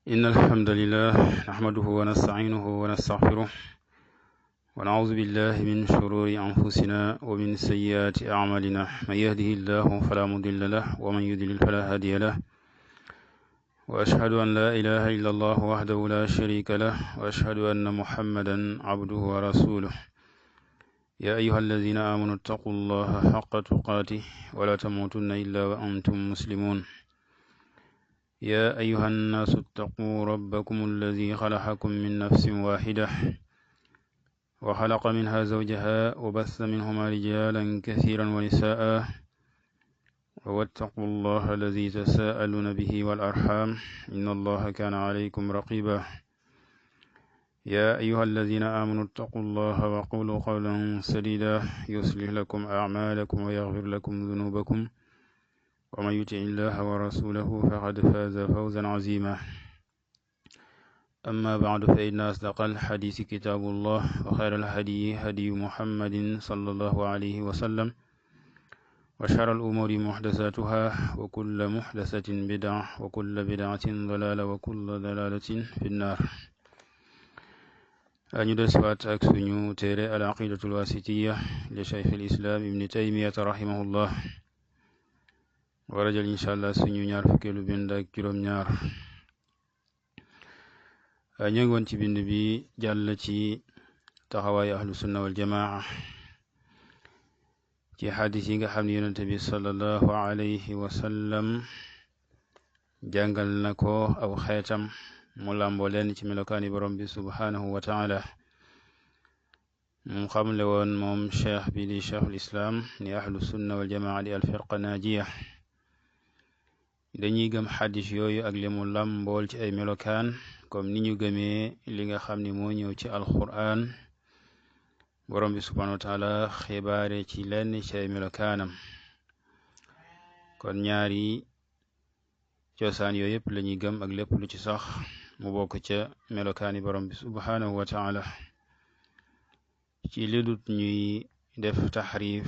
إن الحمد لله نحمده ونستعينه ونستغفره ونعوذ بالله من شرور أنفسنا ومن سيئات أعمالنا من يهده الله فلا مضل له ومن يضلل فلا هادي له وأشهد أن لا إله إلا الله وحده لا شريك له وأشهد أن محمدا عبده ورسوله يا أيها الذين آمنوا اتقوا الله حق تقاته ولا تموتن إلا وأنتم مسلمون يا أيها الناس اتقوا ربكم الذي خلقكم من نفس واحدة وخلق منها زوجها وبث منهما رجالا كثيرا ونساء واتقوا الله الذي تساءلون به والأرحام إن الله كان عليكم رقيبا يا أيها الذين آمنوا اتقوا الله وقولوا قولا سديدا يصلح لكم أعمالكم ويغفر لكم ذنوبكم ومن يطع الله ورسوله فقد فاز فوزا عظيما أما بعد فإن أصدق الحديث كتاب الله وخير الهدي هدي محمد صلى الله عليه وسلم وشر الأمور محدثاتها وكل محدثة بدعة وكل بدعة ضلالة وكل ضلالة في النار ñu dellusiwaat ak suñu téere al aqidatul wasitiyya li Shaykh al Islam ibn Taymiyya rahimahullah war a jël incha allah suñu ñaar fukkeelu bind ak juróom-ñaar ñu ngi woon ci bind bi jàll ci taxawaayu ahlu sunna wal jamaa ci xadis yi nga xam ne yonente bi sallallahu alayhi wa sallam jàngal na ko aw xeetam mu làmboo leen ci melokaani borom bi subhanahu wa taala mu xamle woon moom cheikh bi di cheikhul islam ni ahlu sunna wal jamaa di alfirqa naajiya dañuy gëm xadis yooyu ak li mu làmbool ci ay melokaan comme ni ñu gëmee li nga xam ni moo ñëw ci alquran borom bi subhanahu wa taala xibaare ci lenn ci ay melokaanam kon ñaari cosaan yooyu yëpp la ñuy gëm ak lépp lu ci sax mu bokk ca melokaani borom bi subhanahu wa taala ci lidut ñuy def taxrif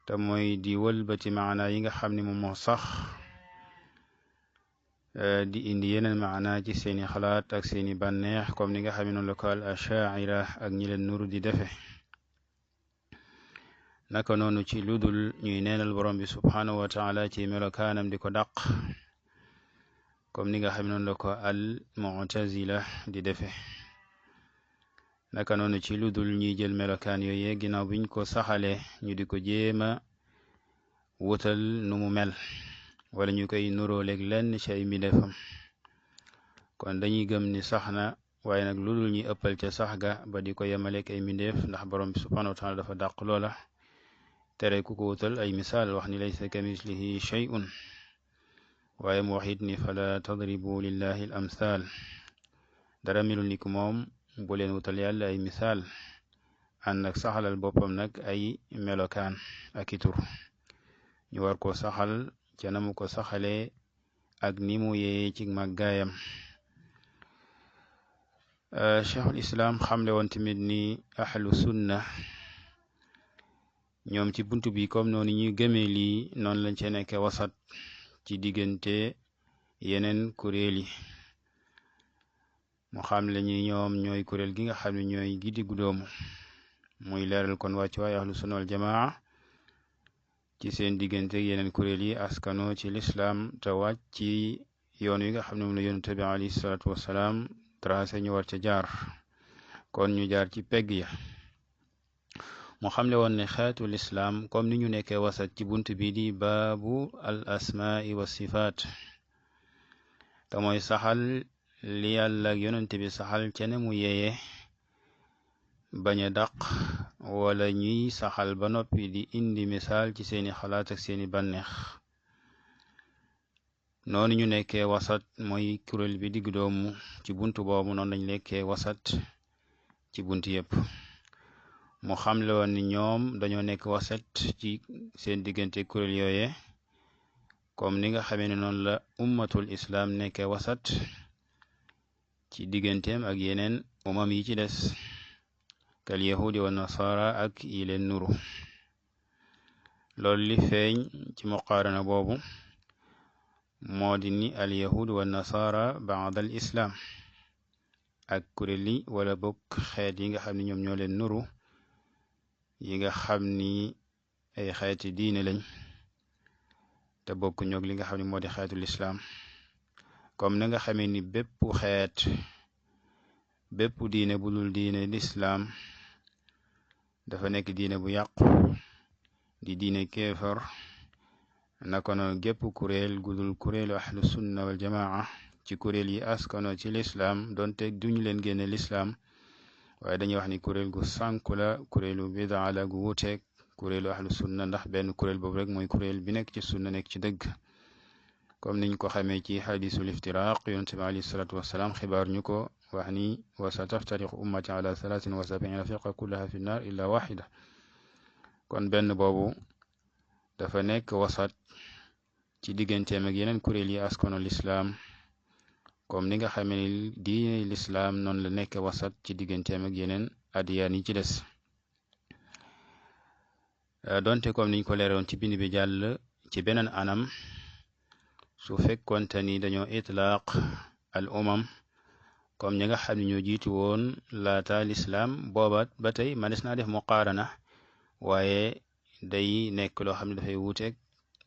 te mooy di wëlbati maana yi nga xam ne moom moo sax di indi yeneen maana ci seeni xalaat ak seeni bànneex comme ni nga xam ne noonu la ko al ashaira ak ñi leen nuru di defe naka noonu ci ludul ñuy neenal borom bi subhanahu wa taala ci melokaanam di ko dàq comme ni nga xam ne noonu la ko al mu'tazila di defe naka noonu ci ludul ñuy jël melokaan yooyee ginnaaw biñ ko saxalee ñu di ko jéema wutal nu mu mel wala ñu koy nuroo léeg lenn ci ay mbindeefam kon dañuy gëm ni sax na waaye nag ludul ñuy ëppal ca sax ga ba di ko yemaleek ay mbindeef ndax borom bi subhanahu wa taala dafa dàq loola tere ku ko wutal ay misaal wax ni laysa kamislihi shay'un waaye mu wax it ni fala tadribu lillahi al amthal dara melul ni ku moom bu leen wutal yàlla ay misaal ànd ak saxalal boppam nag ay melokaan ak i tur ñu war ko saxal ca na mu ko saxalee ak ni mu yee ci màggaayam cheikhul islam xamle woon tamit ni ahlu sunna ñoom ci buntu bi comme noonu ñuy gëmee lii noonu lañ ci nekke wasat ci diggante yeneen kuréel yi mu xam le ñi ñoom ñooy kuréel gi nga xam ne ñooy gidi gudoomu muy leeral kon wàccu waay ahlu sunna wal jamaa ci seen diggante yeneen kuréel yi askano ci lislaam te wàcc ci yoon wi nga xam ne moom la yonent bi alayhi salaatu wassalaam tracé ñu war ca jaar kon ñu jaar ci pegg ya mu xamle woon ne xeetu lislaam comme ni ñu nekkee wasat ci bunt bi di baabu al asmaai wa sifaat te mooy saxal li yàlla ak yonent bi saxal ca ne mu yeeye bañ a dàq wala ñuy saxal ba noppi di indi misaal ci seeni xalaat ak seeni bànneex noonu ñu nekkee wasat mooy kuréel bi digg doomu ci buntu boobu noonu lañ nekkee wasat ci buntu yépp mu xamle woon ni ñoom dañoo nekk wasat ci seen diggante kuréel yooye comme ni nga xamee ne noonu la ummatul islam nekkee wasat ci digganteem ak yeneen umam yi ci des kal yahudi wa nasara ak yi leen nuru loolu li feeñ ci muqaarana boobu moo di ni al yahud wa nasara baada al islaam ak kuréel yi wala bokk xeet yi nga xam ni ñoom ñoo leen nuru yi nga xam ni ay xeeti diine lañ te bokk ñoog li nga xam ne moo di xeetu lislaam comme na nga xamee ni bépp diine bu dul diine lislaam dafa nekk diine bu yàqu di diine kéefar naka noonu gépp kuréel gudul kuréelu ahlu sunna wal jamaa ci kuréel yi askano ci lislaam donte duñu leen génne lislaam waaye dañuy wax ni kuréel gu sànku la kuréelu bidaa la gu wuteeg kuréelu ahlu sunna ndax benn kuréel boobu rek mooy kuréel bi nekk ci sunna nekk ci dëgg comme niñ ko xamee ci xadisul iftiraq yonent bi alayhi salaatu wassalaam xibaar ñu ko wax ni wa sa taftariqu ummati ala 73 firqa kullaha fi nnar illa waxida kon benn boobu dafa nekk wasat ci digganteem ak yeneen kuréel yi askano lislaam comme ni nga xamee ni diine lislaam noonu la nekk wasat ci digganteem ak yeneen adiyaan yi ci des donte comme niñ ko leeroon ci bind bi jàll ci beneen anam su fekkonte ni dañoo itlaaq al umam comme ñi nga xam ne ñoo jiitu woon laata lislaam booba ba tey manes naa def muqaarana waaye day nekk loo xam ne dafay wuuteeg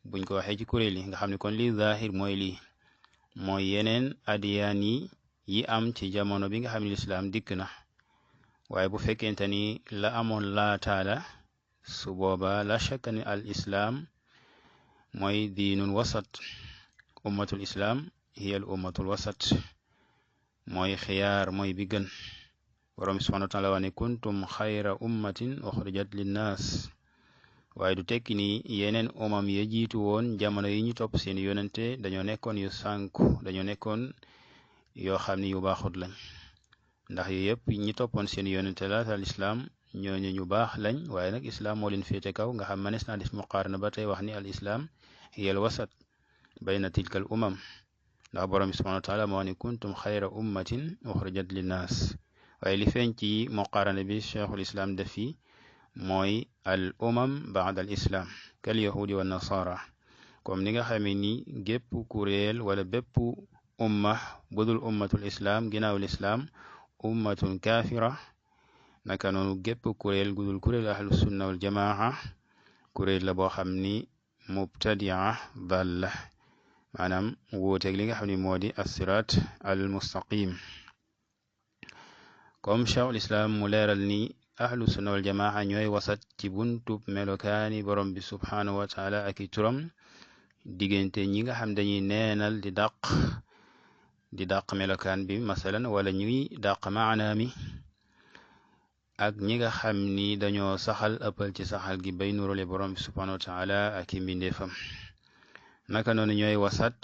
buñ ko waxee ci kuréel yi nga xam ne kon lii zaahir mooy yeneen adiyaan yi am ci jamono bi nga xam ne lislaam dikk na waaye bu fekkente ni la amoon laata la su booba la shakka ni al islaam mooy diinun wasat ummatul islaam hiya al ummatul wasat mooy xiyaar mooy bi gën borom subhanahu wa taala wa ne kuntum xayra ummatin uxrijat linnaas waaye du tekki ni yeneen umam ya jiitu woon jamono yi ñu topp seen yonente dañoo nekkoon yu sànku dañoo nekkoon yoo xam ni yu baaxut lañ ndax yu yëpp ñi toppoon seen yonente la al islaam ñooñu ñu baax lañ waaye nag islaam moo leen féete kaw nga xam manes naa def muqaarana ba tey wax ni al islaam hiya al wasat bayna tilka al umam ndax borom bi subhanahu wa taala moo ne kuntum xayra ummatin uxrijat linnaas waaye li feeñ ci muqaarana bi cheikhul islam def fi mooy al umam baada al islaam kal yahudi wa nasara comme ni nga xamee ni gépp kuréel wala bépp umma budul ummatul islaam ginnaaw lislaam ummatun kaafira naka noonu gépp kuréel gudul kuréel ahlu sunna wal jamaa kuréel la boo xam ni mubtadia dalla maanaam wuuteeg li nga xam ne moo di assiraat al mustaqim comme cheikhul islam mu leeral ni ahlu sunna wal jamaa ñooy wasat ci buntub melokaani borom bi subhanahu wa taala ak i turam diggante ñi nga xam dañuy neenal di dàq melokaan bi masalan wala ñuy dàq maanaa mi ak ñi nga xam ni dañoo saxal ëppal ci saxal gi bay nurale borom bi subhanahu wa taala ak i mbindeefam naka noonu ñooy wasat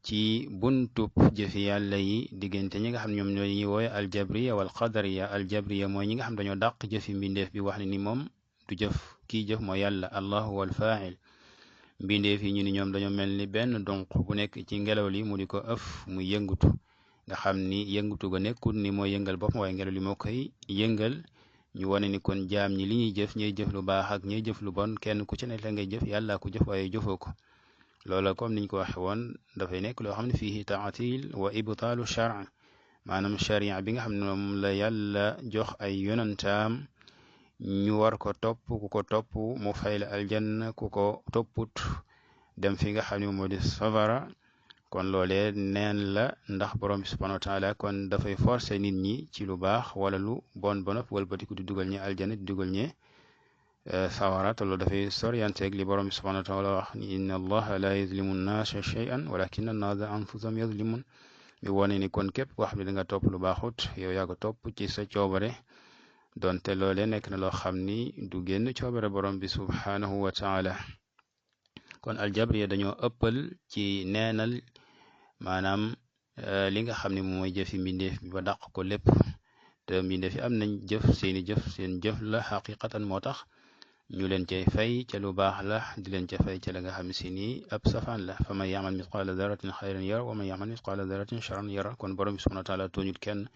ci buntub jëfi yàlla yi diggante ñi nga xam ne ñoom ñooy ñuy wooye aljabriya wal qadariya aljabriya mooy ñi nga xam dañoo dàq jëfi mbindeef bi wax ne ni moom du jëf kii jëf mooy yàlla allahu wal fa'il mbindeef yi ñu ni ñoom dañoo mel ni benn donq bu nekk ci ngelaw li mu di ko ëf mu yëngutu nga xam ni yëngutu ga nekkul ni mooy yëngal boppam waaye ngelaw li moo koy yëngal ñu wane ni kon jaam ñi li ñuy jëf ñuy jëf lu baax ak ñuy jëf lu bon kenn ku ci nekk la ngay jëf yàlla ko jëf waaye jëfoo ko loola comme niñ ko waxe woon dafay nekk loo xam ne fiihi taatil wa ibtaalu shar maanaam sharia bi nga xam ne moom la yàlla jox ay yonantaam ñu war ko topp ku ko topp mu fay la aljanna ku ko topput dem fi nga xam ne moo di safara kon loolee neen la ndax borom bi subhanahu wa taala kon dafay forcer nit ñi ci lu baax wala lu bon bonop walbatiku di dugal ñi aljanna di dugal ñi sawara te loolu dafay sorianteeg li borom bi subhanahu wa taala wax ni inna allaha la yuzlimu nnaasa shay'an walakin annaasa anfusahum yazlimun bi wone ni kon képp koo xam ne da nga topp lu baaxut yow yaa ko topp ci sa coobare donte loolee nekk na loo xam ni du génn coobare borom bi subhanahu wa taala kon aljabriya dañoo ëppal ci neenal maanaam li nga xam ne mooy jëfi mbindeef bi ba dàq ko lépp te mbindeef yi am nañ jëf seen jëf la xaqiqatan moo tax ñu leen cay fay ca lu baax la di leen ca fay ca la nga xam si ni ab safaan la fa man yamal misqaala daratin xayran yara wa man yamal misqaala daratin charran yara kon borom bi subhanahu wa taala tooñut kenn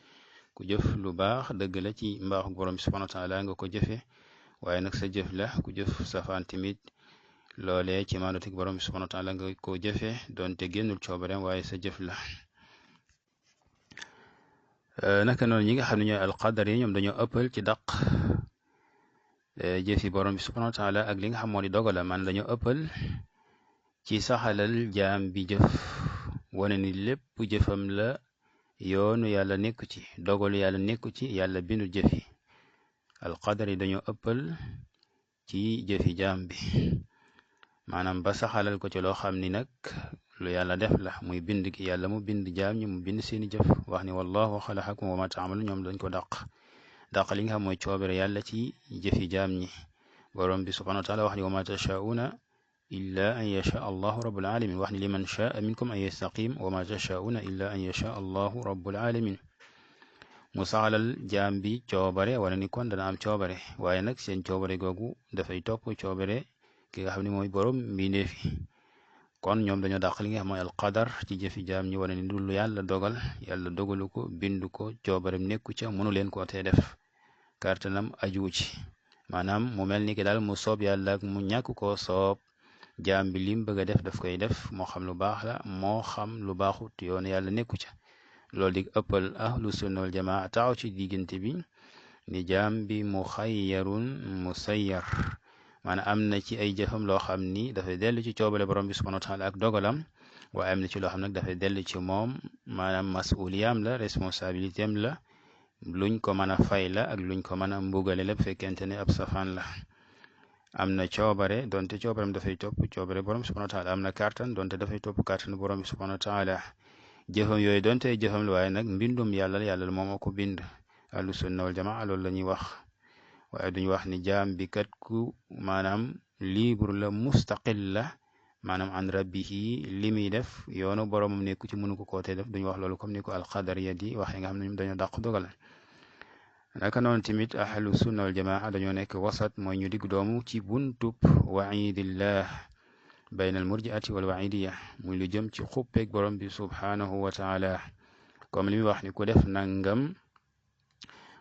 ku jëf lu baax dëgg la ci mbaaxu borom bi subhanahu wa taala nga ko jëfe waaye nag sa jëf la ku jëf safaan tamit loolee ci maandutik borom bi subhanahu wa taala nga ko jëfe doonte génnul coobareem waaye sa jëf la naka noonu ñi nga xam ne ñooy alqadar yi ñoom dañoo ëppal ci daq jëfi borom bi subhanahu wa taala ak li nga xam moo di dogala man dañoo ëppal ci saxalal jaam bi jëf wane ni lépp jëfam la yoonu yàlla nekku ci dogalu yàlla nekku ci yàlla bindu jëfi alqadar yi dañoo ëppal ci jëfi jaam bi maanaam ba saxalal ko ci loo xam ni nag lu yàlla def la muy bind ki yàlla mu bind jaam ñi mu bind seeni jëf wax ni wallahu xalaqakum wa ma taamalu ñoom dañ ko dàq li nga xam mooy coobere yàlla ci jëfi jaam ñi borom bi subhanahu wa taala wax ni wa ma tashauna illa an yasha allahu rabbul alamin wax ni liman shaa minkum an yastaqim wa ma tashauna illa an yasha allahu rabbul alamin mu saxalal jaam bi coobare wala ni kon dana am coobare waaye nag seen coobare googu dafay topp coobare ki nga xam ne mooy borom mbindeefi kon ñoom dañoo dàq li nga xam mooy alqadar ci jëfi jaam ñi wane ni dul yàlla dogal yàlla dogalu ko bindu ko coobarem nekku ca mënu leen koo tee def kartanam ajuwu ci maanaam mu mel ni ki daal mu soob yàlla ak mu ñàkk koo soob jaam bi lim bëgg a def daf koy def moo xam lu baax la moo xam lu baaxut yoon yàlla nekku ca loolu di ëppal ahlu sunna wal jamaa taxaw ci diggante bi ni jaam bi muxayyarun musayyar maanaam am na ci ay jëfam loo xam ni dafay dellu ci coobale borom bi subhanahu wa taala ak dogalam waaye am na ci loo xam nag dafay dellu ci moom maanaam masuliyaam la responsabilité am la luñ ko mën a fay la ak luñ ko mën a mbugale lépp fekkente ne ab safaan la am na coobare donte coobarem dafay topp coobare borom bi subhanahu wa taala am na kartan donte dafay topp kartan borom bi subhanahu wa taala jëfam yooyu donte jëfam la waaye nag mbindum yàlla yàlla moom moo ko bind ahlu sunna wal jamaa loolu la ñuy wax waaye duñu wax ni jaam bi kat ku maanaam libre la mustaqil la maanaam an rabbihi li muy def yoonu boromam nekku ci mënu ko kootee def duñu wax loolu comme ni ko alqadariya di waxee nga xam ne ñoom dañoo dàq dogal naka noonu tamit ahlu sunna wal jamaa dañoo nekk wasat mooy ñu digg doomu ci buntub waidillah bayna al murjiati wal waidiya muy lu jëm ci xuppeeg borom bi subhanahu wa taala comme li muy wax ni ku def nangam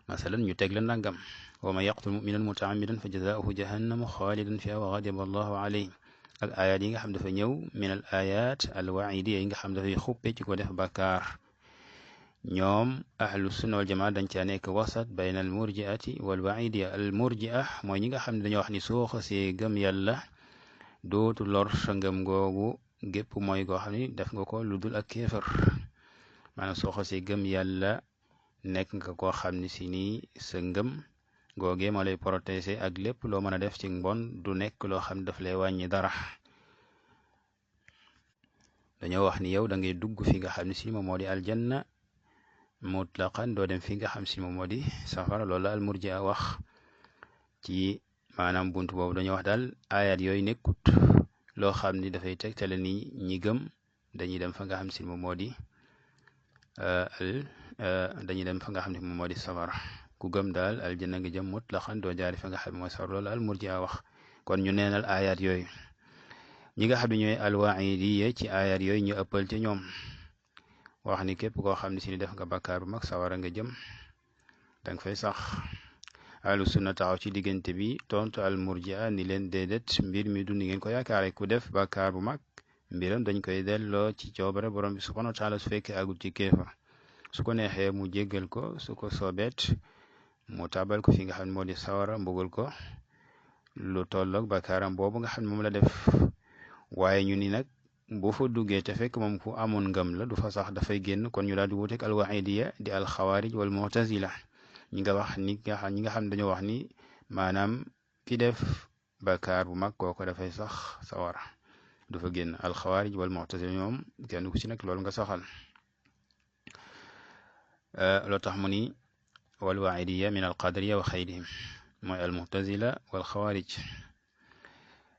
masalan ñu teg la nangam wa man yaqtul muminan mutaamidan fa jazaauhu jahannamu xaalidan fiha wa gadiba allahu alayhi ak ayat yi nga xam dafa ñëw min al ayat al waidiya yi nga xam dafay xuppe ci ko def bakkaar ñoom ahlu sunna wal jamaa dañ caa nekk wasat bayna al murjiati wal waidiya al murjia mooy ñi nga xam ne dañoo wax ni soo xasee gëm yàlla dootu lor sa ngëm googu gépp mooy goo xam ni def nga ko lu dul ak kéefër maanaam soo xasee gëm yàlla nekk nga koo xam ni si nii sa ngëm googee moo lay protéger ak lépp loo mën a def ci mbon du nekk loo xam ne daf lay wàññi dara dañoo wax ni yow da ngay dugg fi nga xam ne si moom moo di aljanna mutlaqan doo dem fi nga xam si moom moo di safara loolu la almurjia wax ci maanaam buntu boobu dañoo wax daal ayat yooyu nekkut loo xam ni dafay tegtale ni ñi gëm dañuy dem fa nga xam si moom moo di dañuy dem fa nga xam ne moom moo di safara ku gëm daal aljanna nga jëm mutlaqan doo jaari fa nga xam ne mooy safara loolu almurjia wax kon ñu neenal ayat yooyu ñi nga xam ne ñooy alwaidiye ci ayat yooyu ñu ëppal ci ñoom wax ni képp koo xam ne si ni def nga bakkaar bu mag sawara nga jëm danga fay sax ahlu sunna taxaw ci diggante bi tontu al murjia ni leen déedéet mbir mi du ni ngeen ko yaakaare ku def bakkaar bu mag mbiram dañ koy delloo ci coobare borom bi subhanahu wa taala su fekkee agul ci kéefa su ko neexee mu jéggal ko su ko soobeet mu tabal ko fi nga xam ne moo di sawara mbugal ko lu tolloog bakkaaram boobu nga xam ne moom la def waaye ñu ni nag bu fa duggee te fekk moom ku amoon ngëm la du fa sax dafay génn kon ñu daal di wuteeg alwaidiya di alxawaarij wal mu'tazila ñi nga xam ne dañoo wax ni maanaam ki def bakkaar bu mag kooko dafay sax sawara du fa génn alxawaarij wal mu'tazila ñoom kenn ku ci nekk loolu nga saxal loo tax mu ni wal waidiya min alqadariya wa xayrihim mooy almu'tazila wal xawaarij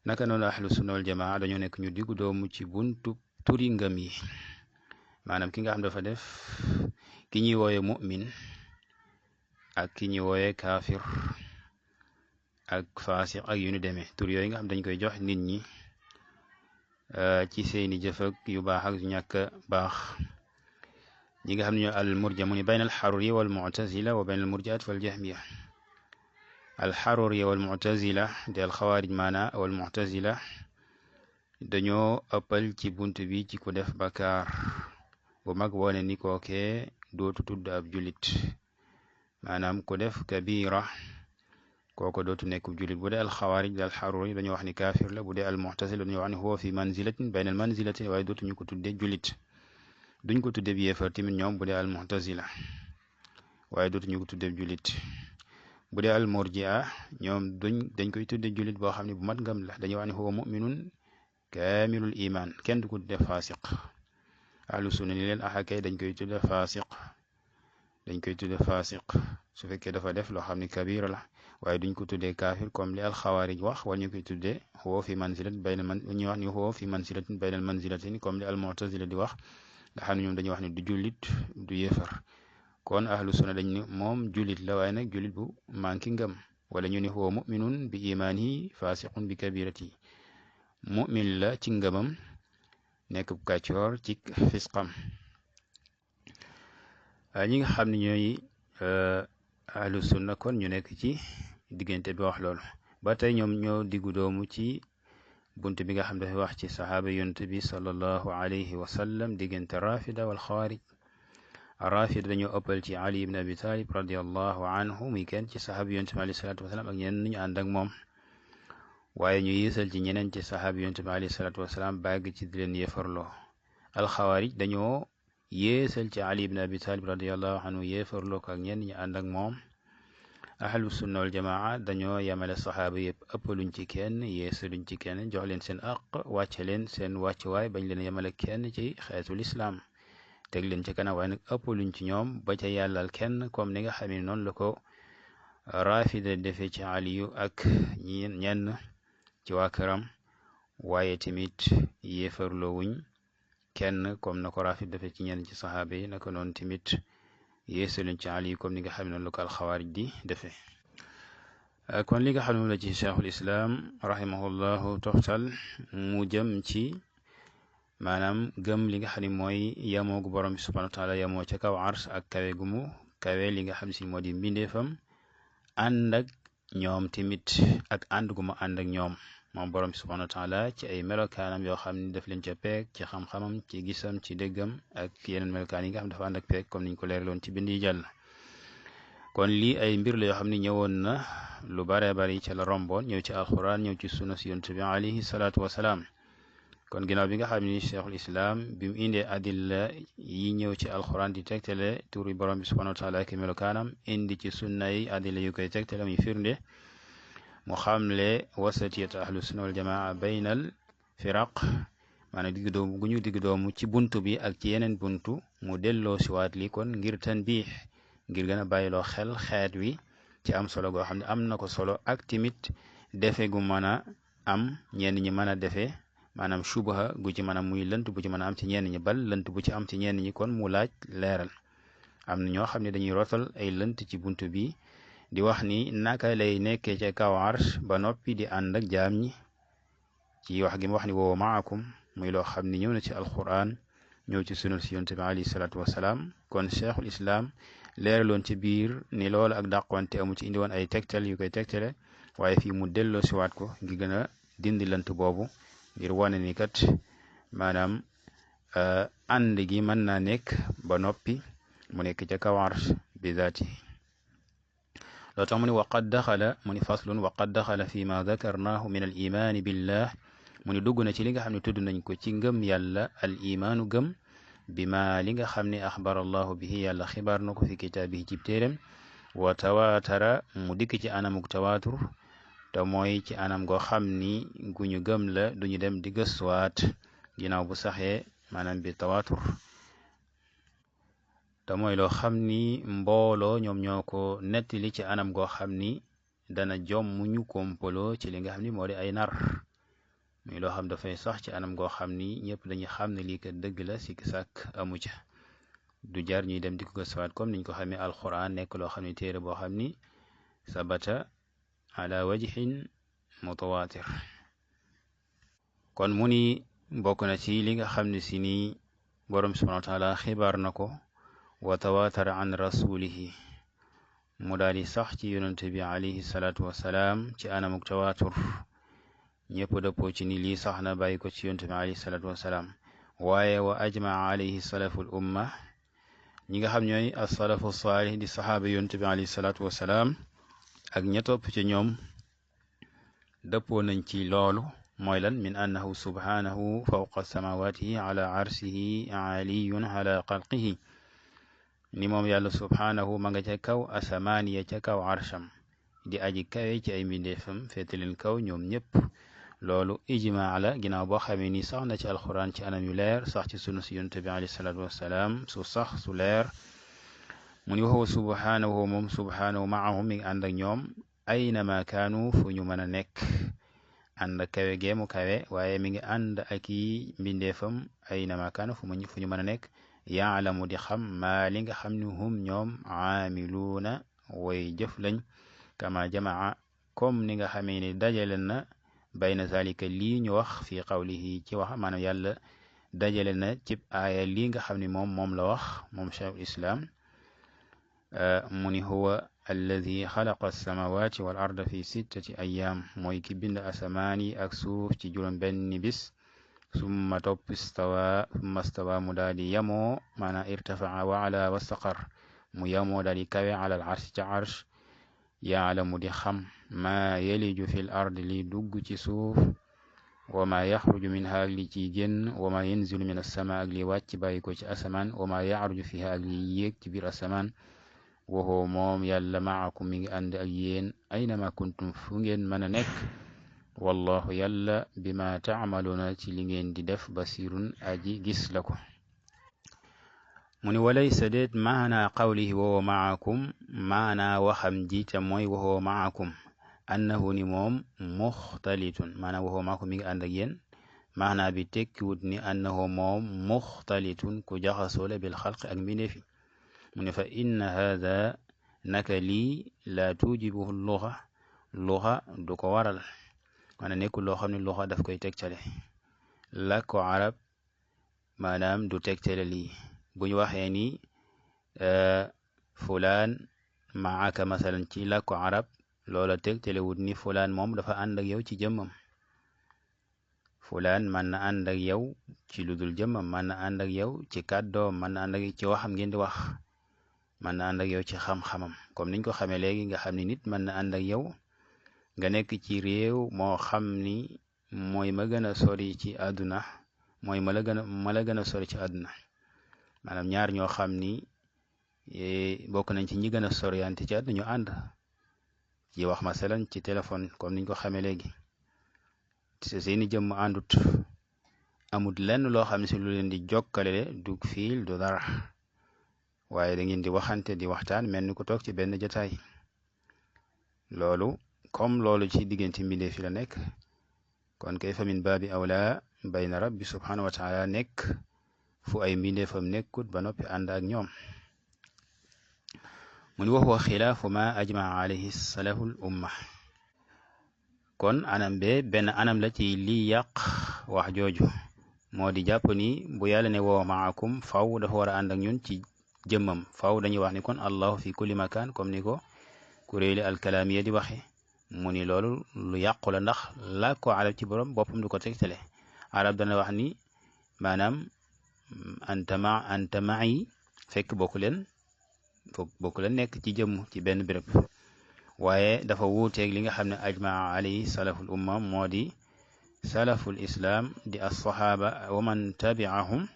naka noonu ahlu sunna wal jamaa dañoo nekk ñu diggu doomu ci buntu turi ngëm yi maanaam ki nga xam dafa def ki ñuy wooye mu'min ak ki ñuy wooye kaafir ak faasiq ak yu ñu demee tur yooyu nga xam dañ koy jox nit ñi ci seeni jëf ak yu baax ak yu ñàkk baax ñi nga xam ne ñoo al murja mu ni bayna al xaruriya wal mu'tazila wa bayna al murjiat wal jahmiya al xaruriya wal mu'tazila di al xawaarij maana wal mu'tazila dañoo ëppal ci buntu bi ci ku def bakkaar bu mag wone ni kookee dootu tudd ab julit maanaam ku def kabira kooko dootu nekk julit bu dee alxawaarij dal xaruri dañoo wax ni kaafir la bu dee almu'tazila dañoo wax ni huwa fi manzilatin bayna al manzilatin waaye dootuñu ko tudde julit duñ ko tudde bi yéefar tamit ñoom bu dee almu'tazila waaye dootuñu ko tudde julit bu dee almurji'a ñoom dañ koy tudde julit boo xam ne bu mat ngëm la dañuy wax ni huwa mu'minun kaamilul iman kenn du ko tudde faasiq ahlu sunna ni leen axakay dañ koy tudde faasiq su fekkee dafa def loo xam ne kabira la waaye duñ ko tuddee kaafir comme li alxawaarij wax wala ñu koy tuddee huwa fi manzilatin bayna ñuy wax ni huwa fi manzilatin bayna al manzilatin comme li almu'tazila di wax nga xam ne ñoom dañuy wax ni du jullit du yéefar kon ahlu sunna dañ ni moom jullit la waaye nag jullit bu manki ngëm wala ñu ni huwa mu'minun bi imaanihi faasiqun bi kabirati mu'min la ci ngëmam nekk kàccoor ci fisqam ñi nga xam ne ñooy ahlu sunna kon ñu nekk ci diggante bi wax loolu ba tey ñoom ñoo diggu doomu ci bunt bi nga xam dafay wax ci saxaaba yonent bi sallallahu alayhi wa sallam diggante rafida wal xawaarij rafida dañoo ëppal ci ali ibn abi talib radiallahu anhu muy kenn ci saxaaba yonent bi alayhi salatu wasalaam ak ñeneen ñu ànd ak moom waaye ñu yéesal ci ñeneen ci saxaaba yonent bi alayhi salatu wasalaam bàgg ci di leen yéefarloo alxawaarij dañoo yéesal ci ali ibn abi talib radiallahu anhu yéefarloo ko ak ñenn ñu ànd ak moom ahlu sunna wal jamaa dañoo yamale saxaaba yëpp ëppaluñ ci kenn yéesaluñ ci kenn jox leen seen aq wàcce leen seen wàccuwaay bañ leen yamale kenn ci xeetul islaam teg leen ci kanam waaye nag ëppaluñ ci ñoom ba ca yàllal kenn comme ni nga xam ne noonu la ko rafida defee ci aliyu ak ñenn ci waa këram waaye tamit yéefarloo wuñ kenn comme na ko rafid defee ci ñenn ci saxaaba yi naka noonu tamit yéesaluñ ci ali comme ni nga xam ne noonu la ko alxawaarij di defee kon li nga xam ne moom la ci cheikhul islam rahimahullahu toxtal mu jëm ci maanaam gëm li nga xam ne mooy yamoo gu borom bi subhanahu wa taala yamoo ca kaw ars ak kawe gu mu kawe li nga xam si moo di mbindeefam ànd ak ñoom tamit ak ànd gu mu ànd ak ñoom moom borom bi subhanahu wa taala ci ay melokaanam yoo xam ne daf leen ca peeg ci xam-xamam ci gisam ci déggam ak yeneen melokaan yi nga xam dafa ànd ak peeg comme niñ ko leeraloon ci bind yi jàll kon lii ay mbir la yoo xam ne ñëwoon na lu bare bari ca la romboon ñëw ci alquran ñëw ci sunna si yonent bi alayhi salaatu wasalaam kon ginnaaw bi nga xam ne cheikhul islam bi mu indee adilla yi ñëw ci alquran di tegtale turi borom bi subhanahu wa taala ak melokaanam indi ci sunna yi adilla yu koy tegtale muy firnde mu xamle wasatiyat ahlu sunna wal jamaa baynal firaq maanaam digg doomu gu ñu digg doomu ci buntu bi ak ci yeneen buntu mu delloo siwaat li kon ngir tanbiix ngir gën a bàyyiloo xel xeet wi ci am solo goo xam ne am na ko solo ak timit defe gu mën a am ñenn ñi mën a defee maanaam subaha gu ci mën a muy lënt bu ci mën a am ci ñenn ñi bal lënt bu ci am ci ñenn ñi kon mu laaj leeral am na ñoo xam ne dañuy rotal ay lënt ci buntu bi di wax ni naka lay nekkee ca kaw arsh ba noppi di ànd ak jaam ñi ci wax gi mu wax ni woo maakum muy loo xam ni ñëw na ci alquran ñëw ci sunna si yonent bi alayhi salaatu wasalaam kon cheikhul islam leeraloon ci biir ni loolu ak dàqwante amu ci indi woon ay tegtal yu koy tegtale waaye fii mu delloo siwaat ko ngi gën a dindi lant boobu ngir wane ni kat maanaam ànd gi mën naa nekk ba noppi mu nekk ca kaw arsh bi zaati loo tax mu ni waqad daxala mu ni faslun waqad daxala fi ma dakarnaahu min al imaani billah mu ni dugg na ci li nga xam ne tudd nañ ko ci ngëm yàlla al imaanu gëm bi ma li nga xam ne axbara allahu bihi yàlla xibaar na ko fi kitaabihi cib téeréem wa tawaatara mu dikk ci anamuk tawaatur te mooy ci anam goo xam ni gu ñu gëm la duñu dem di gëstuwaat ginnaaw bu saxee maanaam bi tawaatur te mooy loo xam ni mbooloo ñoom ñoo ko nettali ci anam goo xam ni dana jom mu ñu kompaloo ci li nga xam ni moo di ay nar muy loo xam dafay sax ci anam goo xam ni ñëpp dañuy xam ne lii kat dëgg la sikk sàkk amu ca du jar ñuy dem di ko gëstuwaat comme niñ ko xamee alquran nekk loo xam ni téere boo xam ni sabata ala wajhin mutawatir kon mu ni bokk na ci li nga xam ne si ni borom subhanahu wa taala xibaar na ko wa tawaatara an rasulihi mu daal di sax ci yonente bi alayhi salaatu wasalaam ci anamuk tawaatur ñëpp dëppoo ci ni lii sax na bàyyi ko ci yonent bi alayhi salaatu wasalaam waaye wa ajmaa alayhi salaful umma ñi nga xam ñooy as-salafu saalih di saxaaba yonent bi alayhi salaatu wasalaam ak ña topp ci ñoom dëppoo nañ ci loolu mooy lan min annahu subhanahu fawqa samawatihi ala arshihi aliyun ala xalqihi ni moom yàlla subhanahu ma nga ca kaw asamaan ya ca kaw arsham di aji kawe ci ay mbindeefam féete leen kaw ñoom ñëpp loolu ijmaa la ginnaaw boo xamee ni sax na ci alquran ci anam yu leer sax ci sunu si yonent bi alayhi salaatu wassalaam su sax su leer mu ni waxuwa subhanahu moom subhanahu maahum mi ngi ànd ak ñoom aynama kaanu fu ñu mën a nekk ànd ak kawe geemu kawe waaye mi ngi ànd ak i mbindeefam aynama kaanu fu ñu mën a nekk yaalamu di xam maa li nga xam ni hum ñoom aamiluuna way jëf lañ kama jamaa comme ni nga xamee ni dajale na bayna zalika lii ñu wax fi qawlihi ci wax maanaam yàlla dajale na cib aaya lii nga xam ni moom la wax moom cheikhul islam mu ni huwa alladi xalaqa alsamawati wal arda fi sittati ayaam mooy ki bind asamaan yi ak suuf ci juróom benni bis summa topp stawa mu daal di yamoo maanaam irtafaa wa ala wastaqar mu yamoo daal di kawe ala al arsh ca arsh yaalamu di xam maa yeliju fi l ard li dugg ci suuf wa ma yaxruju minha ak li ciy génn wa ma yanzilu min assama ak li wàcc bàyyi ko ci asamaan wa ma yaxruju fiha ak li yéeg ci biir asamaan waxoo moom yàlla maakum mi ngi ànd ak yéen aynama kuntum fu ngeen mën a nekk wallahu yàlla bima taamaluuna ci li ngeen di def basirun aji gis la ko mu ni walaysa déet maana qawlihi wahuwa maakum maana waxam ji te mooy wahuwa maakum annahu ni moom muxtalitun maanaam wahuwa maakum mi ngi ànd ak yéen maana bi tekkiwut ni annahu moom muxtalitun ku jaxasoo la bil xalqi ak mbindeefi mu ne fa inna hada naka lii laa tujibuhu luxa du ko waral maanaam nekkul loo xam ne luxa daf koy tegtale la ko arab maanaam du tegtale lii bu ñu waxee ni fulaan maaka masalan ci la ko arab loola tegtale wut ni fulaan moom dafa ànd ak yow ci jëmmam fulaan mën na ànd ak yow ci ludul jëmmam mën na ànd ak yow ci kàddoom mën na ànd ak ci waxam ngeen di wax mën na ànd ak yow ci xam-xamam comme niñ ko xamee léegi nga xam ni nit mën na ànd ak yow nga nekk ci réew moo xam ni mooy ma gën a sori ci àdduna mooy ma la gën a sori ci àdduna maanaam ñaar ñoo xam ni bokk nañ ci ñi gën a soriante ci àdduna ñu ànd ci wax masalan ci téléphone comme niñ ko xamee léegi seeni jëmm àndut amut lenn loo xam ne si lu leen di jokkale du fiil du dara waaye da ngeen di waxante di waxtaan mel ni ku toog ci benn jataay loolu comme loolu ci diggante mbindee fi la nekk kon kay fa min baabi awla bayna rabbi subhanahu wa taala nekk fu ay mbindeefam nekkut ba noppi ànd ak ñoom mu ni wax wa xilaafu ma ajmaa alayhi salaful umma kon anam be benn anam la ci lii yàq wax jooju moo di jàpp ni bu yàlla ne woo maakum faw dafa war a ànd ak ñun ci jëmmam faw dañuy wax ni kon allahu fi kulli makan comme ni ko kuréeli alkalaamiya di waxe mu ni loolu lu yàqu la ndax la ko arab ci borom boppam du ko tegtale arab dana wax ni maanaam anta ma'i fekk bokku leen nekk ci jëmm ci benn béréb waaye dafa wuuteeg li nga xam ne ajmaa alayhi salaful umma moo di salaful islam di as-sahaba wa man tabi'ahum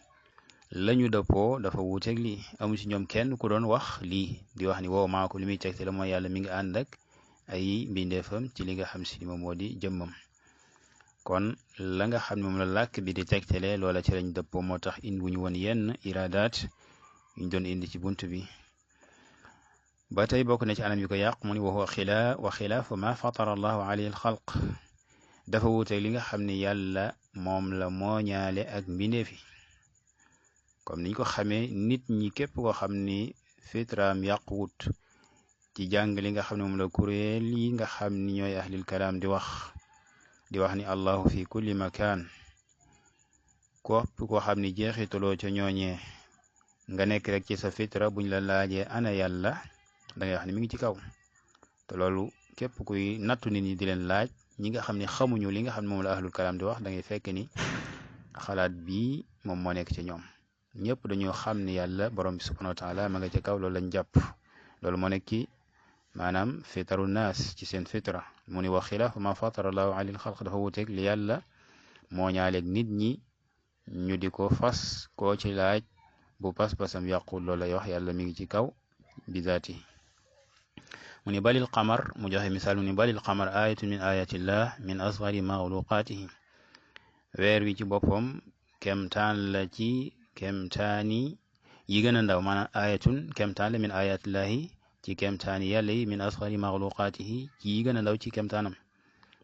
lañu dëppoo dafa wuuteeg lii amu ci ñoom kenn ku doon wax lii di wax ni wow maa ko li muy tegtale mooy yàlla mi ngi ànd ak ay mbindeefam ci li nga xam si ni moom moo di jëmmam kon la nga xam ne moom la làkk bi di tegtale loola ci lañ dëppoo moo tax indi wuñu woon yenn iradaat yuñ doon indi ci bunt bi ba tey bokk na ci anam yu ko yàq mu ni wa xilaafu ma fatara allahu alayhi alxalq dafa wuuteeg li nga xam ne yàlla moom la mooñaale ak mbindeefi comme niñ ko xamee nit ñi képp koo xam ni fitraam yàquwut ci jàng li nga xam ne moom la kuréel yi nga xam ni ñooy ahlil kalaam di wax ni allahu fi kulli makaan képp koo xam ni jeexitaloo ca ñooñee nga nekk rek ci sa fitra buñ la laajee ana yàlla da ngay wax ni mi ngi ci kaw te loolu képp kuy nattu nit ñi di leen laaj ñi nga xam ne xamuñu li nga xam ne moom la ahlul kalaam di wax da ngay fekk ni xalaat bii moom moo nekk ci ñoom ñëpp dañoo xam ni yàlla borom bi subhanahu wa taala ma nga ca kaw loolu lañ jàpp loolu moo nekk ci maanaam fitaru naas ci seen fitra mu ni wax xilaaf ma fatara allahu alil xalq dafa wuteeg li yàlla moo ñaaleeg nit ñi ñu di ko fas koo ci laaj bu pas-pasam yàqul loolu lay wax yàlla mi ngi ci kaw bi zaati mu ni balil qamar mu joxe misaal mu ni balil qamar ayatun min ayatillah min asgari maxluqaatihi weer wi ci boppam kemtaan la ci kemtaani yi gën a ndaw maanaam ayatun kemtaan la min ayatillahi ci kemtaani yàlla yi min asgari maxluqaatihi ci yi gën a ndaw ci kemtaanam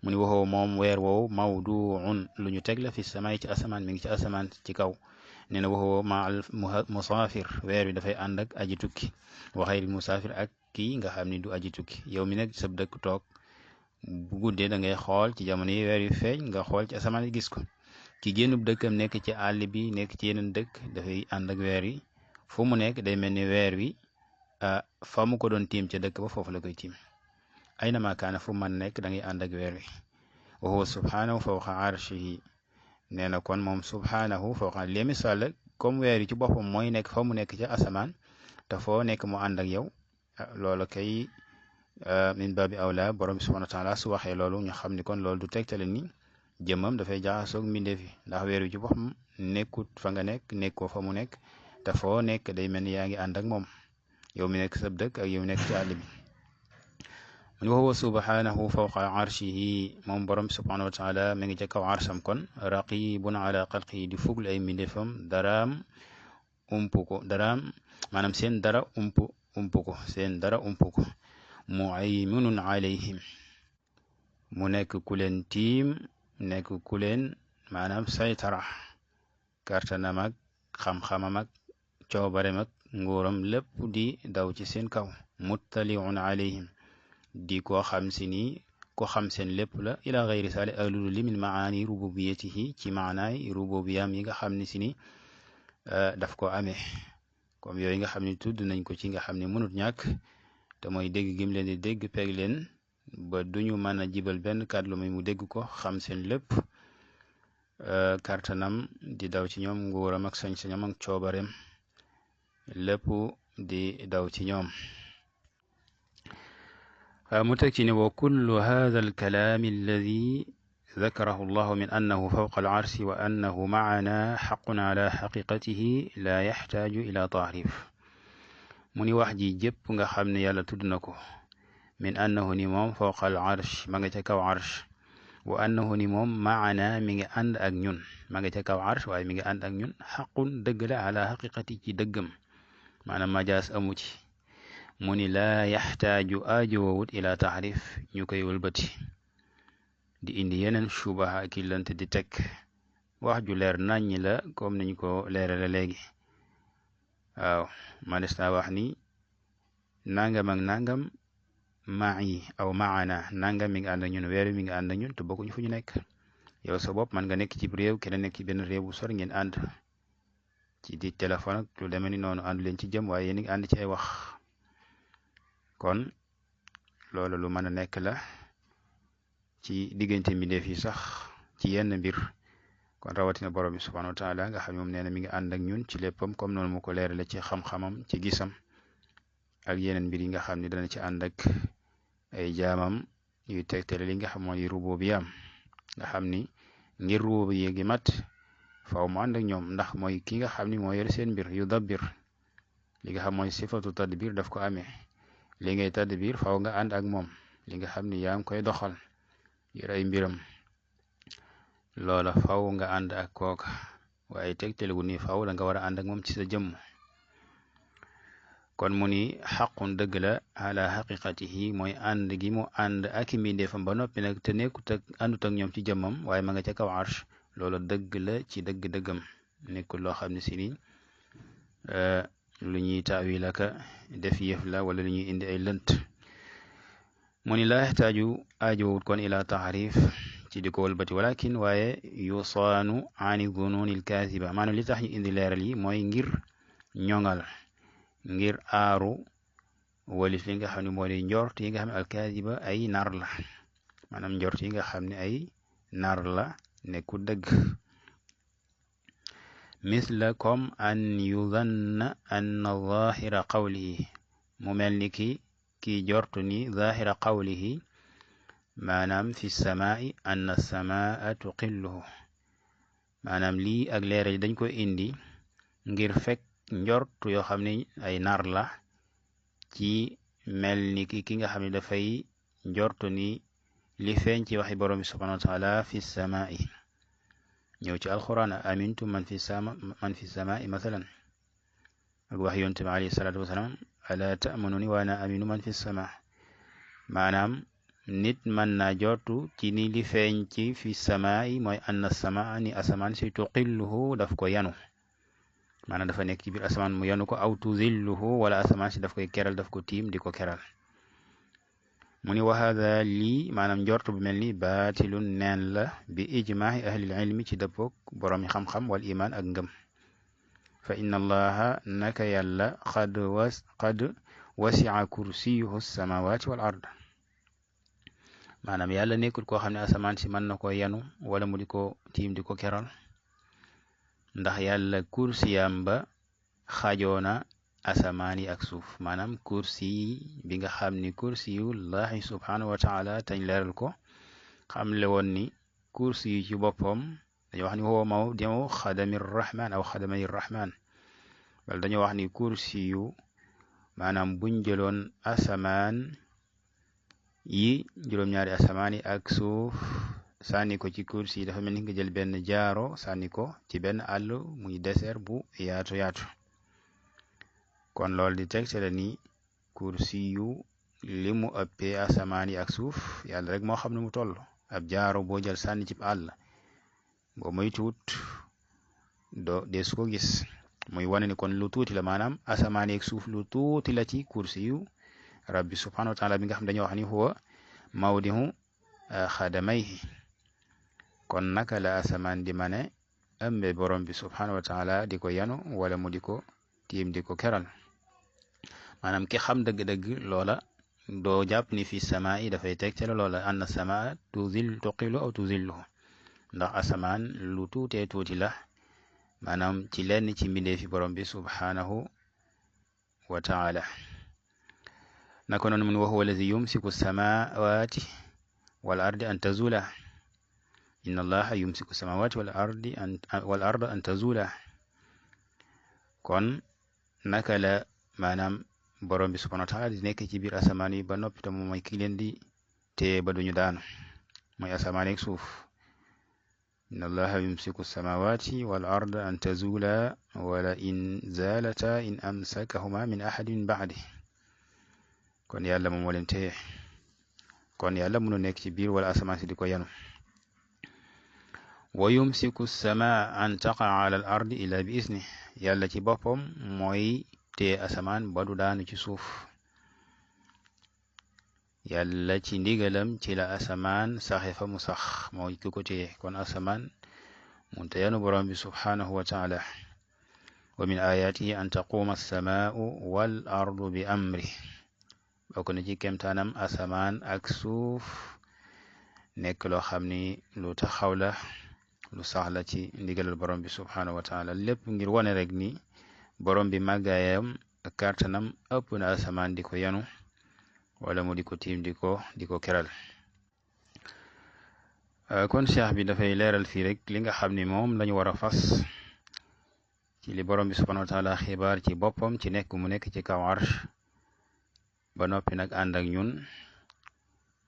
mu ni waxoo moom weer woowu mawduun lu ñu teg la fi samaay ci asamaan mi ngi ci asamaan ci kaw nee na waxoo ma al musaafir weer wi dafay ànd ak aji tukki wa xayri musaafir ak kii nga xam ni du aji tukki yow mi nag sab dëkk toog bu guddee da ngay xool ci jamono yi weer wi feeñ nga xool ci asamaan yi gis ko ki génnub dëkkam nekk ci àll bi nekk ci yeneen dëkk dafay ànd ak weer wi fu mu nekk day mel ni weer wi fa mu ko doon tiim ca dëkk ba foofu la koy tiim ayna ma kaana fu man nekk da ngay ànd ak weer wi wa huwa subhanahu fawqa arshihi nee na kon moom subhanahu fawqa li misaal comme weer wi ci boppam mooy nekk fa mu nekk ca asamaan te foo nekk mu ànd ak yow loolu kay min baabi awla borom bi subhanahu wa taala su waxee loolu ñu xam ni kon loolu du tegtale ni jëmmam dafay jaxasoog mbindeef yi ndax weer wi ci boppam nekkut fa nga nekk nekkoo fa mu nekk te foo nekk day mel ni yaa ngi ànd ak moom yow mi nekk sab dëkk ak yow mi nekk ci àll bi mu ni wa huwa subhanahu fawqa arshihi moom borom bi subhanahu wa taala mi ngi ca kaw arsam kon raqibun ala xalqihi di fugl ay mbindeefam daraam umpu ko daraam maanaam seen dara umpu ko seen dara umpu ko muayminun alayhim mu nekk ku leen tiim nekk ku leen maanaam saytara kartanam ak xam-xamam ak coobarem ak nguuram lépp di daw ci seen kaw muttaliun alayhim di koo xam si ni ko xam seen lépp la ila gayri sali alulu li min maani rububiyatihi ci maanaay rububiyam yi nga xam ne si ni daf ko amee comme yooyu nga xam ne tudd nañ ko ci nga xam ne mënut ñàkk te mooy dégg gim leen di dégg peeg leen ba duñu mën a jibal benn kàddu muy mu dégg ko xam seen lépp kartanam di daw ci ñoom nguuram ak sañ-sañam ak coobareem lépp di daw ci ñoom mu teg ci ne wa kullu hadha alkalaam alladi ذكره الله من أنه فوق العرش وأنه معنا حق على حقيقته لا يحتاج إلى تعريف mu ni wax ji jëpp nga xam ne yàlla tudd na ko min annahu ni moom fawqa al arsh ma nga ca kaw arsh wa annahu ni moom maana mi ngi ànd ak ñun ma nga ca kaw arsh waaye mi ngi ànd ak ñun xaqun dëgg la ala xaqiqati ci dëggam maanaam majaas amu ci mu ni laa yaxtaaju aajowawut ila taxrif ñu koy wëlbati di indi yeneen subaha ki lant di teg wax ju leer naññi la comme niñ ko leerale léegi waaw manes naa wax ni nangam ak nangam ma'i aw maana nangam mi ngi ànd ak ñun weer mi ngi ànd ak ñun te bokkuñu fu ñu nekk yow sa bopp man nga nekk ci réew keneen nekk ci benn réew bu sor ngeen ànd ci di téléphone ak lu demee ni noonu àndu leen ci jëm waaye yéen ngi ànd ci ay wax kon loolu lu mën a nekk la ci diggante mbindeef yi sax ci yenn mbir kon rawatina borom bi subhanahu wa taala nga xam ne moom nee na mi ngi ànd ak ñun ci léppam comme noonu mu ko leerale ci xam-xamam ci gisam ak yeneen mbir yi nga xam ne dana ci ànd ak ay jaamam yuy tegtale li nga xam mooy rububiyam nga xam ni ngir rububiyya gi mat faaw mu ànd ak ñoom ndax mooy ki nga xam ni moo yor seen mbir yu dabbir li nga xam mooy sifatu tadbir daf ko amee li ngay tadbir faaw nga ànd ak moom li nga xam ni yaa ngi koy doxal yor ay mbiram loola faw nga ànd ak kooka waaye tegtale wu ni faw da nga war a ànd ak moom ci sa jëmm kon mu ni xaqun dëgg la ala xaqiqatihi mooy ànd gi mu ànd ak mbindeefam ba noppi nag te nekkut ak àndut ak ñoom ci jëmmam waaye ma nga ca kaw arsh loola dëgg la ci dëgg-dëggam nekkul loo xam ne si ni lu ñuy taawil aka def yëf la wala lu ñuy indi ay lënt mu ni laa yaxtaaju aajowut kon ila taarif ci di ko wëlbati walakin waaye yusaanu ani gununi alkaasiba maanaam li tax ñu indi leeral yi mooy ngir ñoŋal ngir aaru walis li nga xam ne moo di njort yi nga xam ne alkaasiba ay nar la maanaam njort yi nga xam ne ay nar la nekku dëgg misla comme an yudanna anna zahira qawlihi mu mel ni ki jortu ni zahira qawlihi maanaam fi samaai anna samaa tuqilluhu maanaam lii ak leeral dañ ko indi ngir fekk njortu yoo xam ne ay nar la ci mel ni ki nga xam ne dafay njortu ni li feeñ ci waxi borom bi subhanahu wa taala fi samaai ñëw ci alquran amintu man fi samaai mathalan ak wax yonte bi alayhi salatu wasalaam ala ta'manuni wa ana aminu man fi samaa maanaam nit mën naa jortu ci ni li feeñ ci fi samaai mooy anna samaa ni asamaan si tuqilluhu daf ko yanu maanaam dafa nekk ci biir asamaan mu yanu ko aw tuzilluhu wala asamaan si daf koy keral daf ko tiim di ko keral mu ni wa hada lii maanaam njort bu mel ni baatilun neen la bi ijmaahi ahlil ilmi ci dëppoog boroomi xam-xam wal iman ak ngëm fa inna allaha naka yàlla qad wasi'a kursiyuhu samawati wal ard maanaam yàlla nekkul koo xam ne asamaan si mën na ko yanu wala mu di ko tiim di ko keral ndax yàlla kursiyam ba xajoona asamaan yi ak suuf maanaam kursi bi nga xam ni kursiyullahi subhanahu wa taala tañ leeral ko xamle woon ni kursi yu ci boppam dañoo wax ni huwa mawdi'u xadamir rahman aw xadamay rahman wala dañoo wax ni kursi yu maanaam buñ jëloon asamaan yi juróom-ñaari asamaan yi ak suuf sànni ko ci kursi yi dafa mel ni nga jël benn jaaro sànni ko ci benn àll muy désert bu yaatu yaatu kon loolu di tegtale ni kursi yu li mu ëppee asamaan yi ak suuf yàlla rek moo xam ne mu toll ab jaaro boo jël sànni ci àll boo muy tuut dee su ko gis muy wane ni kon lu tuuti la maanaam asamaan yi ak suuf lu tuuti la ci kursi yu rabbi subhanahu wa taala bi nga xam dañoo wax ni huwa mawdihu xadamayhi kon naka la asamaan di mane ëmbe borom bi subhanahu wa taala di ko yanu wala mu di ko tiim di ko keral maanaam ki xam dëgg-dëgg loola doo jàpp ni fi samaa yi dafay tegtale loola anna samaa tuqilu aw tuzilluhu ndax asamaan lu tuutee tuuti la maanaam ci lenn ci mbindee fi borom bi subhanahu wa taala naka noonu mun wa huwa allazi yumsiku samawati wal ardi an tazula inna allaha yumsiku samawati wal arda an tazula kon naka la maanaam borom bi subhanahu wa taala di nekk ci biir asamaan yi ba noppi te moom mooy ki leen di téye ba duñu daanu mooy asamaan ak suuf inna allaha yumsiku samawati wal arda an tazula wala in zalata in amsakahuma min ahadin ba'di kon yàlla moom moo leen téye kon yàlla mënu nekk ci biir wala asamaan si di ko yanu wa yumsiku samaa an taqaa ala al ardi illa bi isni yàlla ci boppam mooy téye asamaan ba du daanu ci suuf yàlla ci ndigalam ci la asamaan saxe fa mu sax mooy ki ko téye kon asamaan munte yanu borom bi subhanahu wa taala wa min ayatihi an taquma alsamaau wal ardu bi amri bokk na ci kemtaanam asamaan ak suuf nekk loo xam ni lu taxaw la lu sax la ci ndigalal borom bi subhanahu wa taala lépp ngir wone rek ni borom bi màggaayam ak kàttanam ëpp na asamaan di ko yanu wala mu di ko tiim di ko keral kon cheikh bi dafay leeral fii rek li nga xam ni moom lañu war a fas ci li borom bi subhanahu wa taala xibaar ci boppam ci nekk mu nekk ci kaw arsh ba noppi nag ànd ak ñun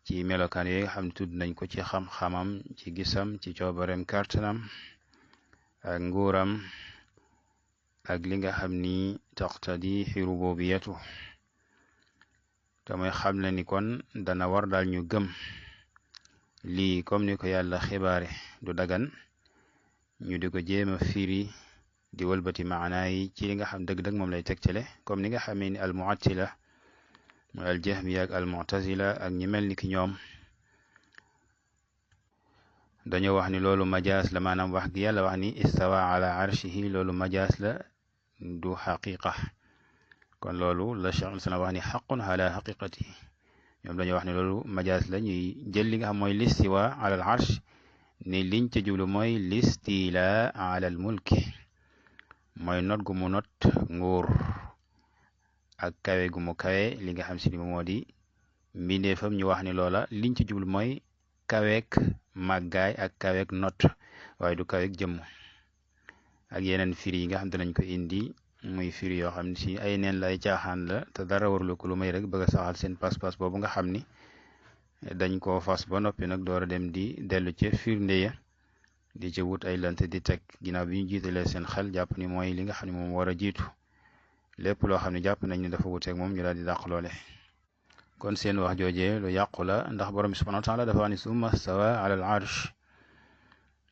ci melokaan yooyu nga xam ne tudd nañ ko ci xam-xamam ci gisam ci coobareem kàttanam ak nguuram ak li nga xam ni taqtadi rububiyatu te mooy xam le ni kon dana war daal ñu gëm lii comme ni ko yàlla xibaare du dagan ñu di ko jéema firi di wëlbati maanaa yi ci li nga xam dëgg-dëgg moom lay tegtale comme ni nga xamee ni al mu'attila mooy al jahmiya ak al mu'tazila ak ñi mel ni ki ñoom dañoo wax ni loolu majaas la maanaam wax gi yàlla wax ni istawa ala arshihi loolu majaas la du xaqiqa kon loolu la Cheikh al-Islam wax ni xaqun ala xaqiqatihi ñoom dañoo wax ne loolu majaas la ñuy jël li nga xam mooy listiwa ala al arsh ni liñ ca jublu mooy listila ala al mulki mooy not gu mu not nguur ak kawe gu mu kawe li nga xam si ni moo di mbindeefam ñu wax ni loola liñ ci jublu mooy kaweek màggaay ak kaweek not waaye du kaweek jëmm ak yeneen firi yi nga xam te nañ ko indi muy firi yoo xam ne si ay neen la ay caaxaan la te dara warulu ko lu may rek bëgg a saxal seen pas-pas boobu nga xam ni dañ koo fas ba noppi nag door a dem di dellu ca firnde ya di ca wut ay lante di teg ginnaaw bi ñu jiitalee seen xel jàpp ni mooy li nga xam ne moom war a jiitu lépp loo xam ne jàpp nañ ne dafa wuteeg moom ñu daal di dàq loole kon seen wax joojee lu yàqu la ndax borom bi subhanahu wa taala dafa wax ni summa stawa ala al arsh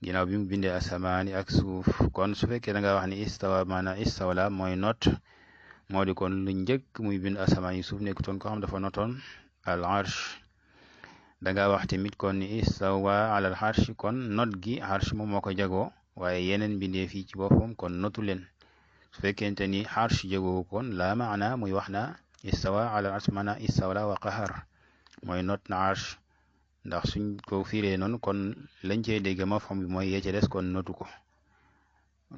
ginnaaw bi mu bindee asamaani ak suuf kon su fekkee da nga wax ni istawa maanaam istawla mooy not moo di kon lu njëkk muy bind asamaan yi suuf nekkutoon ko xam dafa notoon al arsh da nga wax tamit kon ni istawa ala al arsh kon not gi arsh moom moo ko jagoo waaye yeneen bindee fii ci boppam kon notu leen su fekkente ni arsh jagoo kon la maana muy wax na istawa ala al arsh maanaam istawla wa qahar mooy not na arsh ndax suñ ko firee noonu kon lañ cey dégg ma fam bi mooy yee ca des kon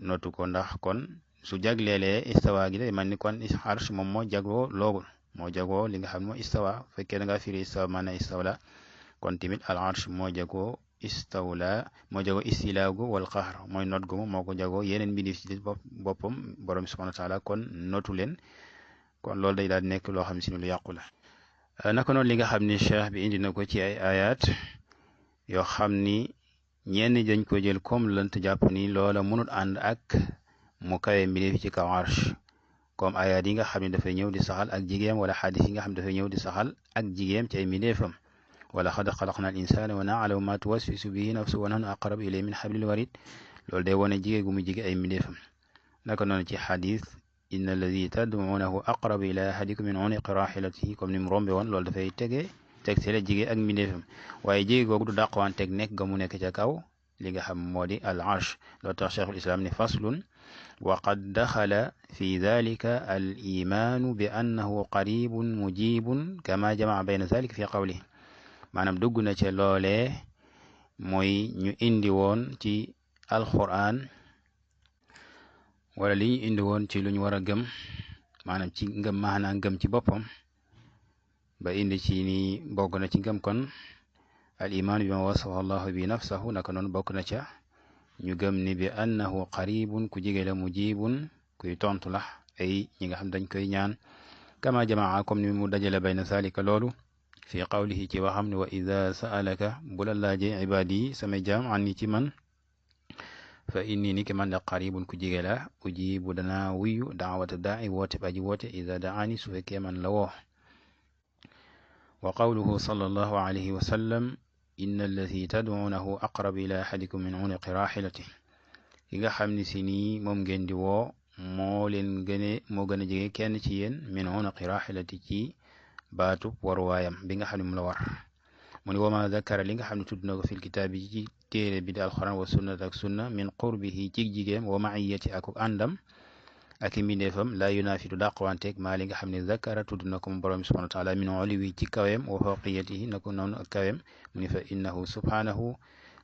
notu ko ndax kon su jagleelee istawa gi day man ni kon arsh moom moo jagoo loogul moo jagoo li nga xam ne moo istawa fekkee da nga firi istawa maanaam istawla kon tamit al arsh moo jagoo istawla moo jagoo istilaagu wal qahr mooy not gu moo ko jagoo yeneen mbindeef ci boppam borom subhanahu wa taala kon notu leen kon loolu day daal nekk loo xam ne si lu yàqu la naka noonu li nga xam ni cheikh bi indi na ko ci ay ayat yoo xam ni ñenn dañ ko jël comme lënt jàpp ni loola mënut ànd ak mu kawe mbindeef ci kaw arsh comme ayat yi nga xam ne dafay ñëw di saxal ak jigéem wala xadis yi nga xam ne dafay ñëw di saxal ak jigéem ci ay mbindeefam wala xad xalaqna al insana wa na'lamu ma tuwaswisu bihi nafsu wa nahnu aqrabu ilayhi min hablil warid loolu day wone jigée gu mu jige ay mbindeefam naka noonu ci xadis inna alladi tad'uunahu aqrabu ila ahadikum min uniqi rahilatihi comme ni mu rombe woon loolu dafay tegtale jigee ak mbindeefam waaye jigee googu du dàqwanteeg nekk ga mu nekk ca kaw li nga xam moo di al arsh loolu tax cheikhul islam ni faslun wa qad daxala fi dalika al imaanu bi annahu qaribun mujibun kama jamaa bayna zalika fi qawlihi maanaam dugg na ca loolee mooy ñu indi woon ci alquran wala li ñu indi woon ci lu ñu war a gëm maanaam ci ngëm maanaam ngëm ci boppam ba indi ci ni bokk na ci ngëm kon al iman bi ma wasafa allahu bi nafsahu naka noonu bokk na ca ñu gëm ni bi annahu qaribun ku jige la mujibun kuy tontu la ay ñi nga xam dañ koy ñaan kama jamaa comme ni mu dajale bayna zalika loolu fi qawlihi ci waxam ne wa ida sa'alaka bu la laajee ibaadi samay jaam an ni ci man fa inni ni ki man da qaribun ku jige la ujibu dana wuyu daawata daai woote aji woote ida daani su fekkee man la woo wa qawluhu sallallahu alayhi wa sallam inna allati tad'uunahu aqrab ila ahadikum min uniqi rahilati ki nga xam ne si nii moom ngeen di woo moo gën a jege kenn ci yéen min uniqi rahilati ci baatub waruwaayam bi nga xam ne mu la war mu ne wama dakara li nga xam ne tudd na ko fil kitaab yi ci téere bi di alxuraan wa sunnat ak sunna min qurbihi ci jigéem wa maiyati ak àndam ak i mbindeefam laa yunaafitu dàqwanteeg maa li nga xam ne zakara tudd na ko mu borom subhanahu wa taala min oliwi ci kaweem wa fawqiyatihi na ko noonu ak kaweem mu ni fa innahu subhanahu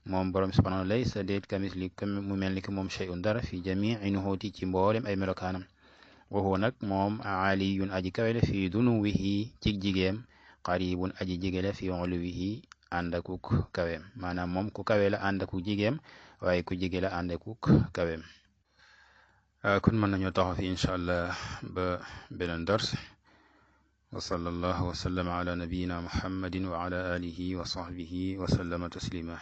moom borom subhanahu laysa déet kamisli mu mel ni ki moom shay'un dara fi jamii nuhuuti ci mboolem ay melokaanam wa huwa nag moom aliyun aji kawe la fi dunuwihi ci jigéem qaribun aji jige la fi uluwihi ànd akuk kaweem maanaam moom ku kawe la ànd akuk jigéem waaye ku jige la ànd akuk kaweem kon mën nañoo taxaw fi incha allah ba beneen dars wa sallallahu wa sallama ala nabiyina muhammadin wa ala alihi wa sahbihi wa sallama taslima